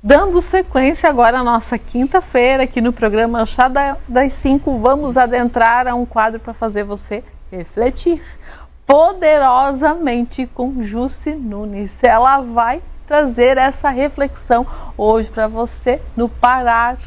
Dando sequência agora à nossa quinta-feira, aqui no programa Chá das 5, vamos adentrar a um quadro para fazer você refletir poderosamente com Jussi Nunes. Ela vai trazer essa reflexão hoje para você no parar,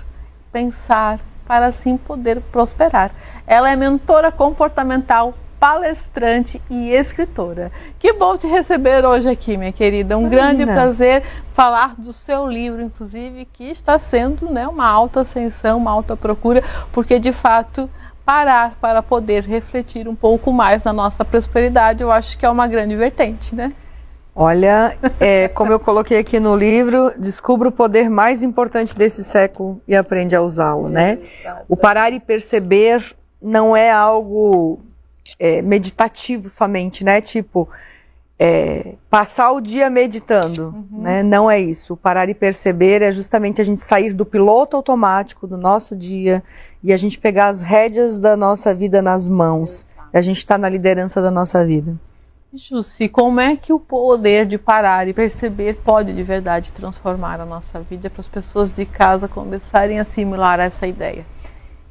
pensar, para assim poder prosperar. Ela é mentora comportamental, palestrante e escritora. Que bom te receber hoje aqui, minha querida. Um grande prazer falar do seu livro, inclusive, que está sendo, né, uma alta ascensão, uma alta procura, porque de fato parar para poder refletir um pouco mais na nossa prosperidade, eu acho que é uma grande vertente, né? Olha, como eu coloquei aqui no livro, descubra o poder mais importante desse século e aprende a usá-lo, né? O parar e perceber não é algo meditativo somente, né? Tipo, passar o dia meditando, né? Não é isso. O parar e perceber é justamente a gente sair do piloto automático do nosso dia e a gente pegar as rédeas da nossa vida nas mãos. E a gente está na liderança da nossa vida. Jussi, como é que o poder de parar e perceber pode de verdade transformar a nossa vida para as pessoas de casa começarem a assimilar essa ideia?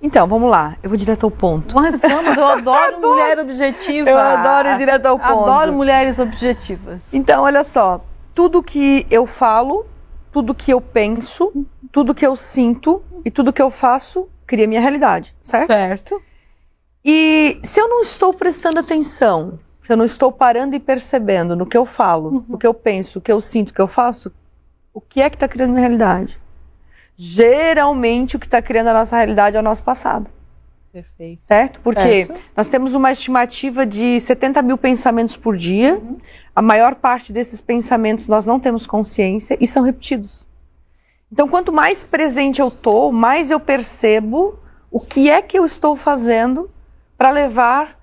Então, vamos lá. Eu vou direto ao ponto. Mas vamos, eu adoro mulher objetiva. Eu adoro ir direto ao ponto. Adoro mulheres objetivas. Então, olha só. Tudo que eu falo, tudo que eu penso, tudo que eu sinto e tudo que eu faço cria minha realidade, certo? Certo. E se eu não estou prestando atenção, se eu não estou parando e percebendo no que eu falo, o que eu penso, o que eu sinto, o que eu faço, o que é que está criando minha realidade? Geralmente o que está criando a nossa realidade é o nosso passado. Perfeito. Certo? Porque nós temos uma estimativa de 70 mil pensamentos por dia. A maior parte desses pensamentos nós não temos consciência e são repetidos. Então, quanto mais presente eu estou, mais eu percebo o que é que eu estou fazendo para levar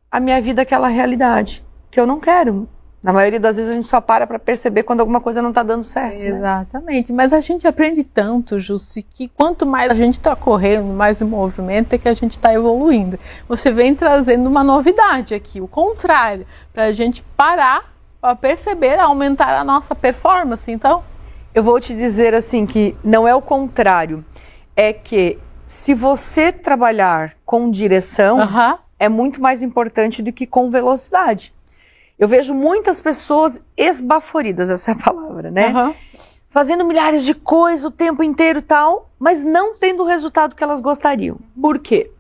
a minha vida àquela realidade que eu não quero. Na maioria das vezes a gente só para perceber quando alguma coisa não está dando certo. Exatamente, né? Mas a gente aprende tanto, Jussi, que quanto mais a gente está correndo, mais em movimento, é que a gente está evoluindo. Você vem trazendo uma novidade aqui, o contrário, para a gente parar, para perceber, aumentar a nossa performance, então? Eu vou te dizer assim que não é o contrário, é que se você trabalhar com direção, é muito mais importante do que com velocidade. Eu vejo muitas pessoas esbaforidas, essa é a palavra, né? Fazendo milhares de coisas o tempo inteiro e tal, mas não tendo o resultado que elas gostariam. Por quê?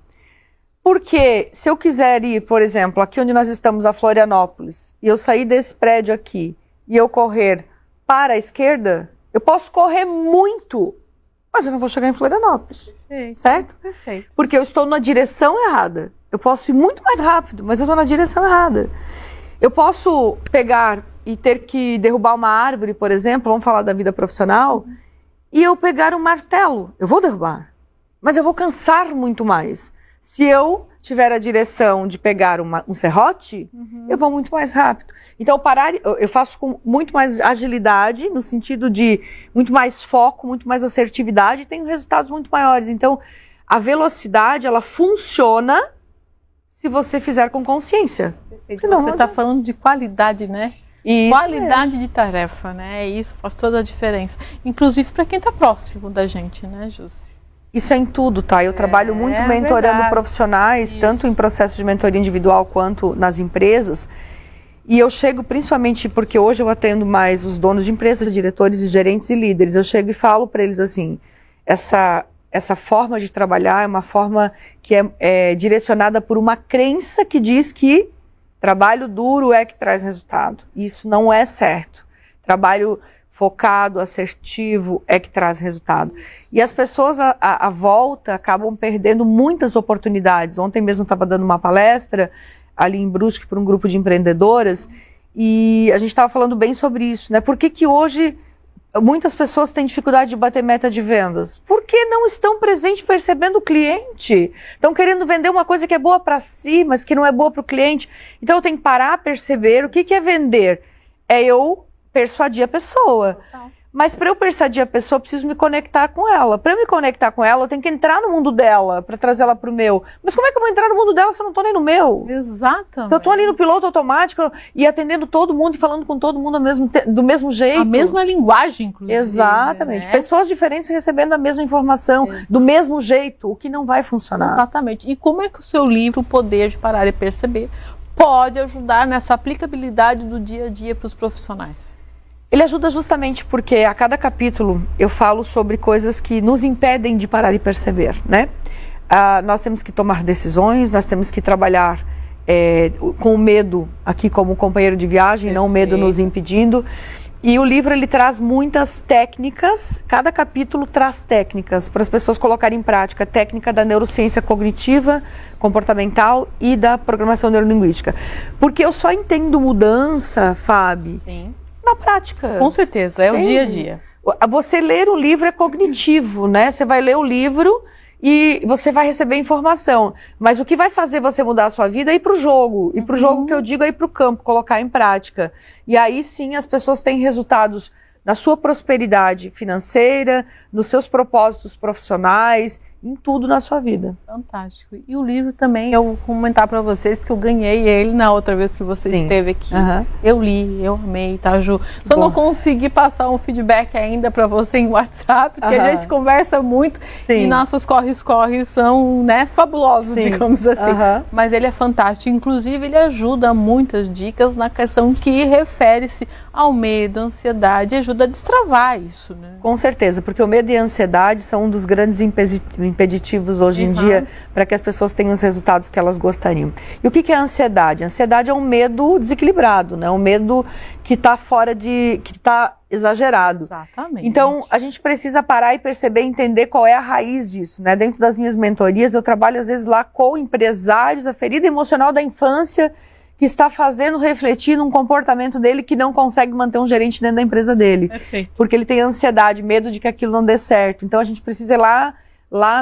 Porque se eu quiser ir, por exemplo, aqui onde nós estamos, a Florianópolis, e eu sair desse prédio aqui e eu correr para a esquerda, eu posso correr muito, mas eu não vou chegar em Florianópolis. Certo? Perfeito. Porque eu estou na direção errada. Eu posso ir muito mais rápido, mas eu estou na direção errada. Eu posso pegar e ter que derrubar uma árvore, por exemplo, vamos falar da vida profissional, e eu pegar um martelo. Eu vou derrubar, mas eu vou cansar muito mais. Se eu tiver a direção de pegar um serrote, eu vou muito mais rápido. Então, parar, eu faço com muito mais agilidade, no sentido de muito mais foco, muito mais assertividade, e tenho resultados muito maiores. Então, a velocidade, ela funciona se você fizer com consciência. Senão, você está falando de qualidade, né? Isso qualidade de tarefa, né? Isso faz toda a diferença. Inclusive para quem está próximo da gente, né, Jussi? Isso é em tudo, tá? Eu trabalho muito mentorando profissionais, tanto em processo de mentoria individual quanto nas empresas. E eu chego, principalmente porque hoje eu atendo mais os donos de empresas, diretores e gerentes e líderes. Eu chego e falo para eles assim, essa forma de trabalhar é uma forma que é direcionada por uma crença que diz que trabalho duro é que traz resultado. Isso não é certo. Trabalho focado, assertivo é que traz resultado. E as pessoas à volta acabam perdendo muitas oportunidades. Ontem mesmo estava dando uma palestra ali em Brusque para um grupo de empreendedoras e a gente estava falando bem sobre isso, né? Por que hoje muitas pessoas têm dificuldade de bater meta de vendas? Porque não estão presentes percebendo o cliente. Estão querendo vender uma coisa que é boa para si, mas que não é boa para o cliente. Então eu tenho que parar a perceber o que é vender. É eu persuadir a pessoa. Mas para eu persuadir a pessoa, eu preciso me conectar com ela. Para eu me conectar com ela, eu tenho que entrar no mundo dela para trazer ela para o meu. Mas como é que eu vou entrar no mundo dela se eu não estou nem no meu? Exatamente. Se eu estou ali no piloto automático e atendendo todo mundo e falando com todo mundo do mesmo jeito. A mesma linguagem, inclusive. Exatamente. Né? Pessoas diferentes recebendo a mesma informação, do mesmo jeito, o que não vai funcionar. Exatamente. E como é que o seu livro, O Poder de Parar e Perceber, pode ajudar nessa aplicabilidade do dia a dia para os profissionais? Ele ajuda justamente porque a cada capítulo eu falo sobre coisas que nos impedem de parar e perceber, né? Nós temos que tomar decisões, nós temos que trabalhar com o medo aqui como companheiro de viagem, não o medo nos impedindo. E o livro ele traz muitas técnicas, cada capítulo traz técnicas para as pessoas colocarem em prática, técnica da neurociência cognitiva, comportamental e da programação neurolinguística. Porque eu só entendo mudança, Fábio, Sim. na prática. Com certeza, é o dia a dia. Você ler o livro é cognitivo, né? Você vai ler o livro e você vai receber informação. Mas o que vai fazer você mudar a sua vida é ir para o jogo. E para o jogo que eu digo é ir para o campo, colocar em prática. E aí sim as pessoas têm resultados na sua prosperidade financeira, nos seus propósitos profissionais, em tudo na sua vida. Fantástico. E o livro também, eu vou comentar para vocês que eu ganhei ele na outra vez que você esteve aqui. Eu li, eu amei, tá, Ju? Só não consegui passar um feedback ainda para você em WhatsApp, porque a gente conversa muito e nossos corres são, né, fabulosos, digamos assim. Mas ele é fantástico. Inclusive, ele ajuda muitas dicas na questão que refere-se ao medo, à ansiedade, ajuda a destravar isso, né? Com certeza, porque o medo e a ansiedade são um dos grandes impeditivos hoje em dia para que as pessoas tenham os resultados que elas gostariam. E o que é a ansiedade? A ansiedade é um medo desequilibrado, né? Um medo que está que está exagerado. Exatamente. Então, a gente precisa parar e perceber, entender qual é a raiz disso, né? Dentro das minhas mentorias, eu trabalho às vezes lá com empresários, a ferida emocional da infância que está fazendo refletir num comportamento dele que não consegue manter um gerente dentro da empresa dele. Perfeito. Porque ele tem ansiedade, medo de que aquilo não dê certo. Então, a gente precisa ir lá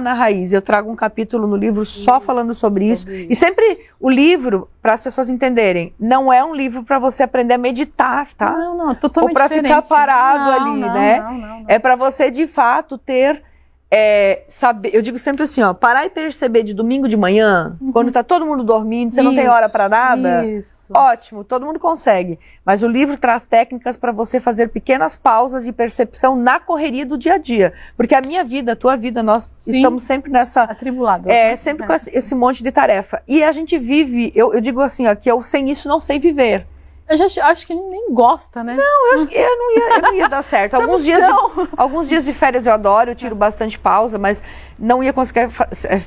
na raiz. Eu trago um capítulo no livro só falando sobre isso. E sempre o livro, para as pessoas entenderem, não é um livro para você aprender a meditar, tá? Não, totalmente ou para ficar parado ali, né? Não. É para você, de fato, ter... saber, eu digo sempre assim, ó, parar e perceber de domingo de manhã, quando tá todo mundo dormindo, você não tem hora para nada, ótimo, todo mundo consegue. Mas o livro traz técnicas para você fazer pequenas pausas de percepção na correria do dia a dia. Porque a minha vida, a tua vida, nós estamos sempre nessa... atribulados. Sempre com esse monte de tarefa. E a gente vive, eu digo assim, ó, que eu sem isso não sei viver. Eu já acho que nem gosta, né? Não, eu não ia dar certo. Alguns dias de férias eu adoro, eu tiro bastante pausa, mas não ia conseguir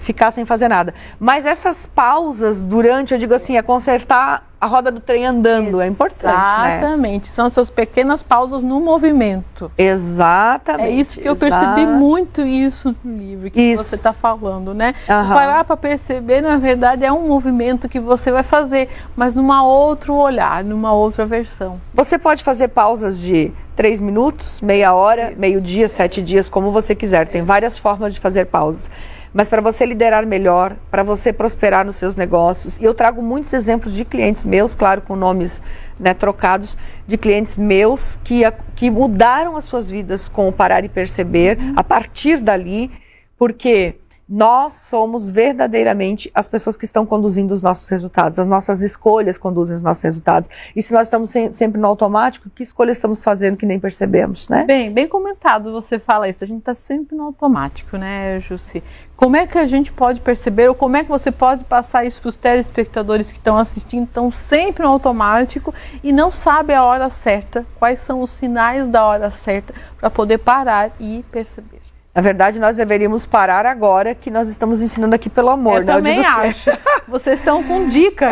ficar sem fazer nada. Mas essas pausas durante, eu digo assim, é consertar a roda do trem andando, é importante, né? Exatamente, são essas pequenas pausas no movimento. Exatamente. É isso que eu percebi muito isso no livro que você está falando, né? Parar para perceber, na verdade, é um movimento que você vai fazer, mas numa outro olhar, numa outra versão. Você pode fazer pausas de 3 minutos, meia hora, meio-dia, 7 dias, como você quiser. Tem várias formas de fazer pausas. Mas para você liderar melhor, para você prosperar nos seus negócios, e eu trago muitos exemplos de clientes meus, claro, com nomes, né, trocados, de clientes meus que mudaram as suas vidas com o parar e perceber, a partir dali, porque nós somos verdadeiramente as pessoas que estão conduzindo os nossos resultados, as nossas escolhas conduzem os nossos resultados. E se nós estamos sempre no automático, que escolhas estamos fazendo que nem percebemos, né? Bem comentado você fala isso, a gente está sempre no automático, né, Jussi? Como é que a gente pode perceber, ou como é que você pode passar isso para os telespectadores que estão assistindo, estão sempre no automático e não sabem a hora certa, quais são os sinais da hora certa para poder parar e perceber? Na verdade, nós deveríamos parar agora, que nós estamos ensinando aqui pelo amor. Eu também acho. Vocês estão com dica.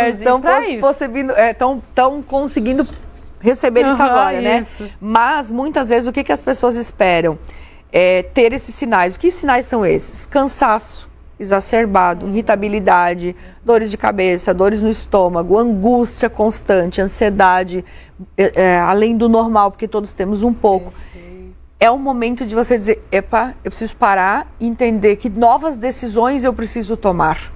Estão conseguindo receber isso agora, né? Mas, muitas vezes, o que as pessoas esperam? Ter esses sinais. Que sinais são esses? Cansaço exacerbado, irritabilidade, dores de cabeça, dores no estômago, angústia constante, ansiedade, além do normal, porque todos temos um pouco. É o momento de você dizer, epa, eu preciso parar e entender que novas decisões eu preciso tomar.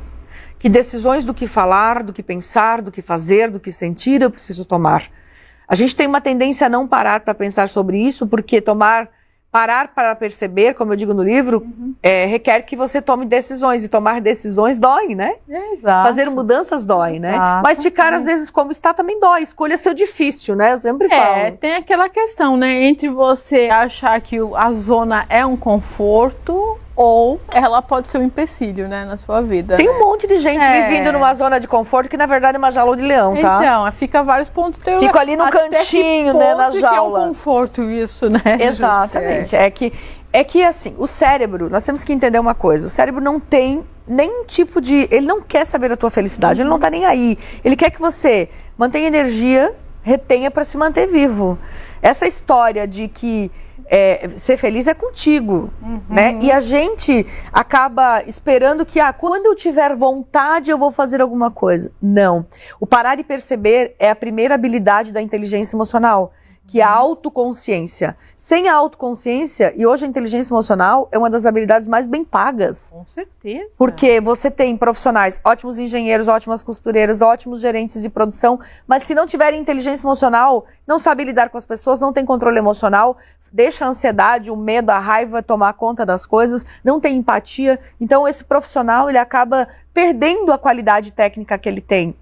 Que decisões do que falar, do que pensar, do que fazer, do que sentir eu preciso tomar. A gente tem uma tendência a não parar para pensar sobre isso, porque parar para perceber, como eu digo no livro, requer que você tome decisões, e tomar decisões dói, né? Exato. Fazer mudanças dói, né? Exato. Mas ficar, às vezes, como está também dói. Escolha seu difícil, né? Eu sempre falo. Tem aquela questão, né? Entre você achar que a zona é um conforto ou ela pode ser um empecilho, né, na sua vida. Tem um monte de gente vivendo numa zona de conforto que, na verdade, é uma jaula de leão, tá? Então, fica vários pontos. Fico ali no cantinho, né, na jaula. Que é um conforto isso, né? Exatamente. É que, assim, o cérebro, nós temos que entender uma coisa. O cérebro não tem nenhum tipo de... Ele não quer saber da tua felicidade, ele não tá nem aí. Ele quer que você mantenha energia, retenha para se manter vivo. Essa história de que ser feliz é contigo, né? E a gente acaba esperando que, quando eu tiver vontade, eu vou fazer alguma coisa. Não. O parar e perceber é a primeira habilidade da inteligência emocional, que é a autoconsciência. Sem a autoconsciência, e hoje a inteligência emocional é uma das habilidades mais bem pagas. Com certeza. Porque você tem profissionais, ótimos engenheiros, ótimas costureiras, ótimos gerentes de produção, mas se não tiverem inteligência emocional, não sabe lidar com as pessoas, não tem controle emocional, deixa a ansiedade, o medo, a raiva tomar conta das coisas, não tem empatia. Então esse profissional, ele acaba perdendo a qualidade técnica que ele tem.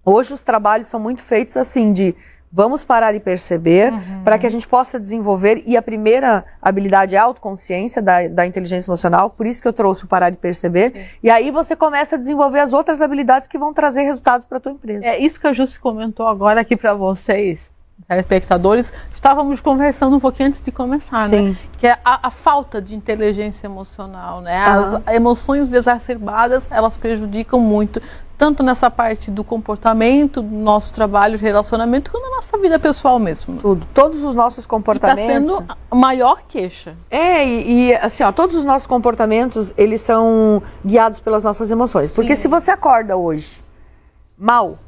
Hoje os trabalhos são muito feitos assim, de vamos parar e perceber, para que a gente possa desenvolver, e a primeira habilidade é a autoconsciência da inteligência emocional, por isso que eu trouxe o parar e perceber. Sim. E aí você começa a desenvolver as outras habilidades que vão trazer resultados para a tua empresa. É isso que a Jussi comentou agora aqui para vocês, telespectadores. Estávamos conversando um pouquinho antes de começar, Sim. né? Que é a falta de inteligência emocional, né? As emoções exacerbadas, elas prejudicam muito, tanto nessa parte do comportamento, do nosso trabalho, relacionamento, quanto na nossa vida pessoal mesmo. Tudo. Todos os nossos comportamentos... Está sendo a maior queixa. Assim, todos os nossos comportamentos, eles são guiados pelas nossas emoções. Porque se você acorda hoje mal,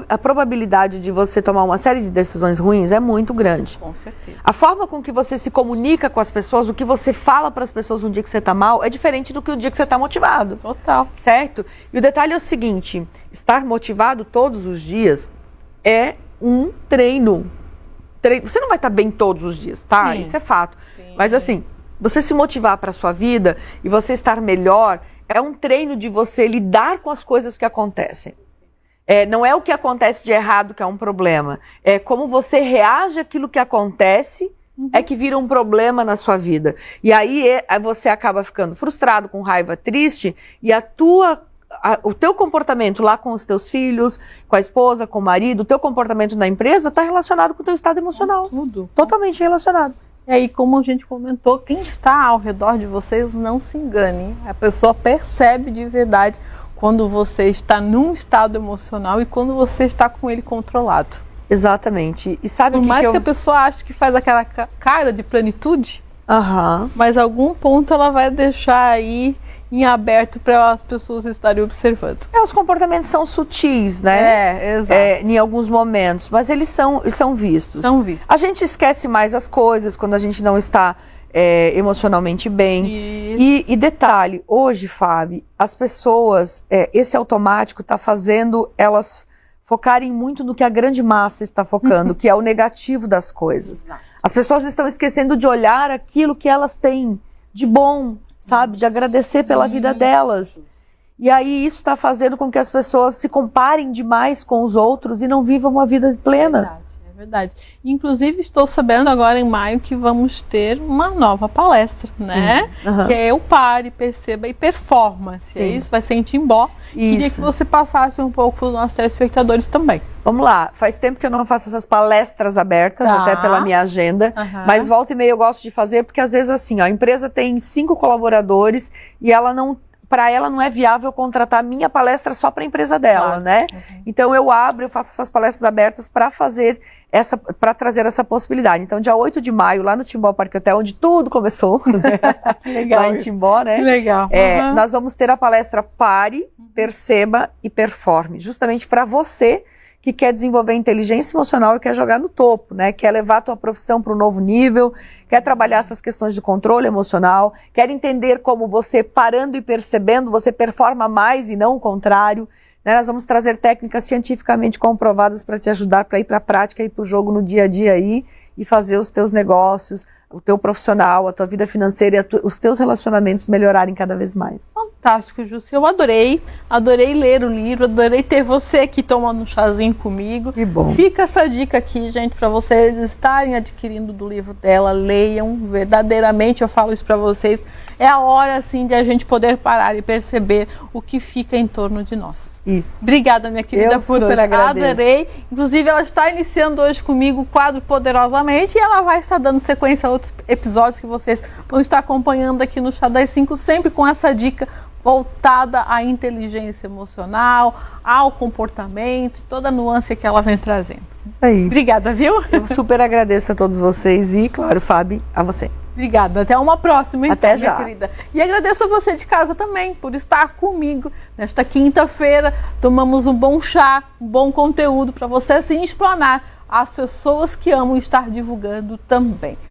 a probabilidade de você tomar uma série de decisões ruins é muito grande. Com certeza. A forma com que você se comunica com as pessoas, o que você fala para as pessoas no dia que você está mal, é diferente do que o dia que você está motivado. Total. Certo? E o detalhe é o seguinte, estar motivado todos os dias é um treino. Você não vai estar bem todos os dias, tá? Sim. Isso é fato. Sim. Mas assim, você se motivar para a sua vida e você estar melhor, é um treino de você lidar com as coisas que acontecem. Não é o que acontece de errado que é um problema. É como você reage àquilo que acontece é que vira um problema na sua vida. E aí você acaba ficando frustrado, com raiva, triste, e o teu comportamento lá com os teus filhos, com a esposa, com o marido, o teu comportamento na empresa está relacionado com o teu estado emocional. Tudo. Totalmente relacionado. E aí, como a gente comentou, quem está ao redor de vocês, não se engane. A pessoa percebe de verdade quando você está num estado emocional e quando você está com ele controlado. Exatamente. E sabe Por mais que a pessoa ache que faz aquela cara de plenitude, mas algum ponto ela vai deixar aí em aberto para as pessoas estarem observando. Os comportamentos são sutis, né? Exato. Em alguns momentos, mas eles são vistos. São vistos. A gente esquece mais as coisas quando a gente não está emocionalmente bem. E detalhe, hoje, Fábio, as pessoas, esse automático está fazendo elas focarem muito no que a grande massa está focando, que é o negativo das coisas. As pessoas estão esquecendo de olhar aquilo que elas têm de bom, sabe? De agradecer pela vida delas. E aí isso está fazendo com que as pessoas se comparem demais com os outros e não vivam uma vida plena. É verdade. Inclusive, estou sabendo agora em maio que vamos ter uma nova palestra, né? Que é o Pare, Perceba e Performance. Isso vai ser em Timbó. Queria que você passasse um pouco para os nossos telespectadores também. Vamos lá. Faz tempo que eu não faço essas palestras abertas, até pela minha agenda. Mas volta e meia eu gosto de fazer, porque às vezes assim, a empresa tem 5 colaboradores e para ela não é viável contratar minha palestra só para a empresa dela, né? Então eu faço essas palestras abertas para trazer essa possibilidade. Então, dia 8 de maio, lá no Timbó Parque Hotel, onde tudo começou, né? Que legal. Lá em Timbó, né? Que legal. Nós vamos ter a palestra Pare, Perceba e Performe, justamente para você que quer desenvolver inteligência emocional e quer jogar no topo, né? Quer levar a tua profissão para um novo nível, quer trabalhar essas questões de controle emocional, quer entender como você, parando e percebendo, você performa mais e não o contrário, né? Nós vamos trazer técnicas cientificamente comprovadas para te ajudar para ir para a prática e para o jogo no dia a dia aí e fazer os teus negócios, o teu profissional, a tua vida financeira e os teus relacionamentos melhorarem cada vez mais. Fantástico, Jussi. Eu adorei ler o livro, adorei ter você aqui tomando um chazinho comigo. Que bom. Fica essa dica aqui, gente, para vocês estarem adquirindo do livro dela, leiam verdadeiramente, eu falo isso para vocês, é a hora, assim, de a gente poder parar e perceber o que fica em torno de nós. Isso. Obrigada, minha querida, eu por super hoje. Agradeço. Adorei. Inclusive, ela está iniciando hoje comigo o quadro Poderosamente e ela vai estar dando sequência a outros episódios que vocês vão estar acompanhando aqui no Chá das 5, sempre com essa dica voltada à inteligência emocional, ao comportamento, toda a nuance que ela vem trazendo. Isso aí. Obrigada, viu? Eu super agradeço a todos vocês e, claro, Fábio, a você. Obrigada. Até uma próxima, então, Até já. minha querida. E agradeço a você de casa também por estar comigo nesta quinta-feira. Tomamos um bom chá, um bom conteúdo para você se explanar às pessoas que amam estar divulgando também.